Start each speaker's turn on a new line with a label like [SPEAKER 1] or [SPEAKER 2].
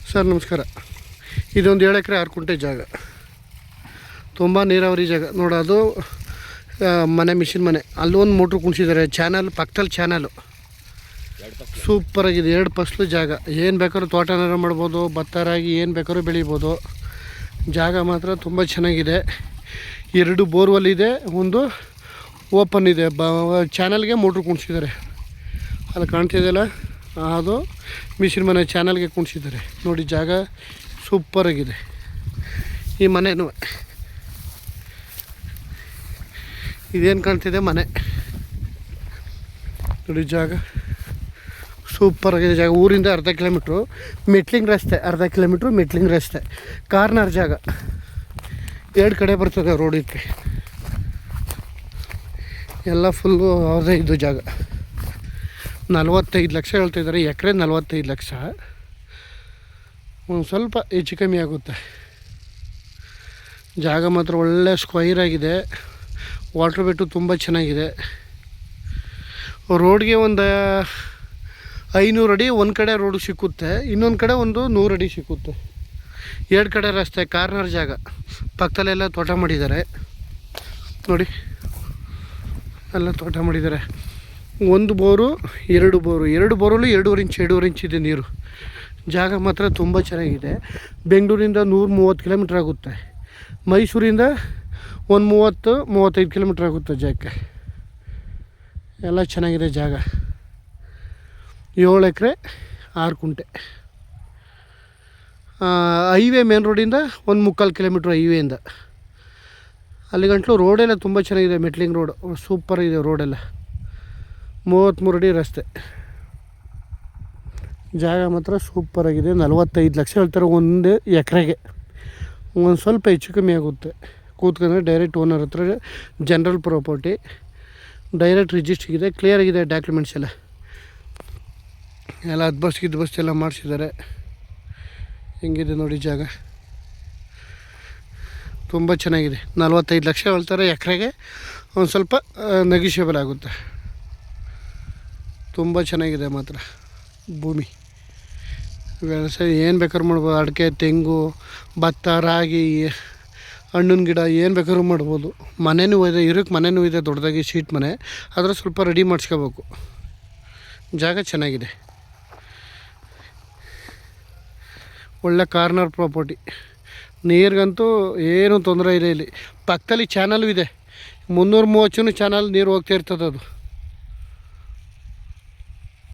[SPEAKER 1] Sir ನಮಸ್ಕಾರ. ಇದೊಂದು 7 ಎಕರೆ 6 ಕುಂಟೆ ಜಾಗ, ತುಂಬ ನೀರಾವರಿ ಜಾಗ ನೋಡೋದು. ಮನೆ ಮಿಷಿನ್ ಮನೆ, ಅಲ್ಲೊಂದು ಮೋಟ್ರ್ ಕುಣಿಸಿದ್ದಾರೆ. ಚಾನಲ್ ಪಕ್ಕದಲ್ಲಿ ಚಾನಲು ಸೂಪರಾಗಿದೆ. 2 ಫಸ್ಲು ಜಾಗ, ಏನು ಬೇಕಾದ್ರೂ ತೋಟನಾರ ಮಾಡ್ಬೋದು, ಭತ್ತ ರಾಗಿ ಏನು ಬೇಕಾದ್ರೂ ಬೆಳಿಬೋದು. ಜಾಗ ಮಾತ್ರ ತುಂಬ ಚೆನ್ನಾಗಿದೆ. 2 ಬೋರ್ವೆಲ್ ಇದೆ, ಒಂದು ಓಪನ್ ಇದೆ. ಚಾನಲ್ಗೆ ಮೋಟ್ರ್ ಕುಣಿಸಿದ್ದಾರೆ. ಅಲ್ಲಿ ಕಾಣ್ತಿದೆಯಲ್ಲ, ಅದು ಮಿಷಿನ್ ಮನೆ ಚಾನಲ್ಗೆ ಕುಣಿಸಿದ್ದಾರೆ. ನೋಡಿ ಜಾಗ ಸೂಪರಾಗಿದೆ. ಈ ಮನೆನೂ ಇದೇನು ಕಾಣ್ತಿದೆ ಮನೆ ನೋಡಿ. ಜಾಗ ಸೂಪರಾಗಿದೆ. ಜಾಗ ಊರಿಂದ ಅರ್ಧ ಕಿಲೋಮೀಟ್ರು ಮೆಟ್ಲಿಂಗ್ ರಸ್ತೆ, ಅರ್ಧ ಕಿಲೋಮೀಟ್ರು ಮೆಟ್ಲಿಂಗ್ ರಸ್ತೆ. ಕಾರ್ನರ್ ಜಾಗ, 2 ಕಡೆ ಬರ್ತದೆ ರೋಡಿಗೆ. ಎಲ್ಲ ಫುಲ್ಲು ಅವ್ರದ್ದೇ ಇದು ಜಾಗ. 45 ಲಕ್ಷ ಹೇಳ್ತಾಯಿದ್ದಾರೆ. ಎಕರೆ 45 ಲಕ್ಷ. ಒಂದು ಸ್ವಲ್ಪ ಹೆಚ್ಚು ಕಮ್ಮಿ ಆಗುತ್ತೆ. ಜಾಗ ಮಾತ್ರ ಒಳ್ಳೆ ಸ್ಕ್ವೈರ್ ಆಗಿದೆ. ವಾಟ್ರ್ ಬೆಟ್ಟು ತುಂಬ ಚೆನ್ನಾಗಿದೆ. ರೋಡ್ಗೆ ಒಂದು 500 ಅಡಿ ಒಂದು ಕಡೆ ರೋಡ್ ಸಿಕ್ಕುತ್ತೆ, ಇನ್ನೊಂದು ಕಡೆ ಒಂದು 100 ಅಡಿ ಸಿಕ್ಕುತ್ತೆ. 2 ಕಡೆ ರಸ್ತೆ, ಕಾರ್ನರ್ ಜಾಗ. ಪಕ್ಕದಲ್ಲೆಲ್ಲ ತೋಟ ಮಾಡಿದ್ದಾರೆ ನೋಡಿ, ಎಲ್ಲ ತೋಟ ಮಾಡಿದ್ದಾರೆ. 1 ಬೋರು 2 ಬೋರು, 2 ಬೋರಲ್ಲೂ 2.5 ಇಂಚ್ ಇದೆ ನೀರು. ಜಾಗ ಮಾತ್ರ ತುಂಬ ಚೆನ್ನಾಗಿದೆ. ಬೆಂಗಳೂರಿಂದ 130 ಕಿಲೋಮೀಟ್ರ್ ಆಗುತ್ತೆ. ಮೈಸೂರಿಂದ ಒಂದು 30-35 ಕಿಲೋಮೀಟ್ರ್ ಆಗುತ್ತೆ ಜಾಗಕ್ಕೆ. ಎಲ್ಲ ಚೆನ್ನಾಗಿದೆ ಜಾಗ. 7 ಎಕರೆ 6 ಕುಂಟೆ. ಹೈವೇ ಮೇನ್ ರೋಡಿಂದ 1.25 ಕಿಲೋಮೀಟ್ರ್ ಹೈವೇಯಿಂದ ಅಲ್ಲಿ ಗಂಟಲು ರೋಡೆಲ್ಲ ತುಂಬ ಚೆನ್ನಾಗಿದೆ. ಮೆಟ್ಲಿಂಗ್ ರೋಡ್ ಸೂಪರ್ ಇದೆ. ರೋಡೆಲ್ಲ 33 ಅಡಿ ರಸ್ತೆ. ಜಾಗ ಮಾತ್ರ ಸೂಪರಾಗಿದೆ. 45 ಲಕ್ಷ ಹೇಳ್ತಾರೆ ಒಂದು ಎಕರೆಗೆ. ಒಂದು ಸ್ವಲ್ಪ ಹೆಚ್ಚು ಕಮ್ಮಿ ಆಗುತ್ತೆ. ಕೂತ್ಕೊಂಡ್ರೆ ಡೈರೆಕ್ಟ್ ಓನರ್ ಹತ್ರ, ಜನರಲ್ ಪ್ರಾಪರ್ಟಿ, ಡೈರೆಕ್ಟ್ ರಿಜಿಸ್ಟ್ರಿಗಿದೆ. ಕ್ಲಿಯರಾಗಿದೆ ಡಾಕ್ಯುಮೆಂಟ್ಸ್ ಎಲ್ಲ. 10 ಬಸ್ ಎಲ್ಲ ಮಾಡಿಸಿದ್ದಾರೆ. ಹೆಂಗಿದೆ ನೋಡಿ ಜಾಗ, ತುಂಬ ಚೆನ್ನಾಗಿದೆ. 45 ಲಕ್ಷ ಹೇಳ್ತಾರೆ ಎಕರೆಗೆ. ಒಂದು ಸ್ವಲ್ಪ ನೆಗಿಷಿಯಬಲ್ ಆಗುತ್ತೆ. ತುಂಬ ಚೆನ್ನಾಗಿದೆ ಮಾತ್ರ ಭೂಮಿ. ವ್ಯವಸಾಯ ಏನು ಬೇಕಾದ್ರೂ ಮಾಡ್ಬೋದು. ಅಡಿಕೆ, ತೆಂಗು, ಭತ್ತ, ರಾಗಿ, ಹಣ್ಣಿನ ಗಿಡ ಏನು ಬೇಕಾದ್ರೂ ಮಾಡ್ಬೋದು. ಮನೆಯೂ ಇದೆ, ಇರೋಕ್ಕೆ ಮನೆಯೂ ಇದೆ ದೊಡ್ಡದಾಗಿ, ಶೀಟ್ ಮನೆ. ಆದರೆ ಸ್ವಲ್ಪ ರೆಡಿ ಮಾಡಿಸ್ಕೋಬೇಕು. ಜಾಗ ಚೆನ್ನಾಗಿದೆ. ಒಳ್ಳೆ ಕಾರ್ನರ್ ಪ್ರಾಪರ್ಟಿ. ನೀರಿಗಂತೂ ಏನೂ ತೊಂದರೆ ಇಲ್ಲ ಇಲ್ಲಿ. ಪಕ್ಕದಲ್ಲಿ ಚಾನಲ್ ಇದೆ. 330 ಚಾನಲ್ ನೀರು ಹೋಗ್ತಾ ಇರ್ತದೆ. ಅದು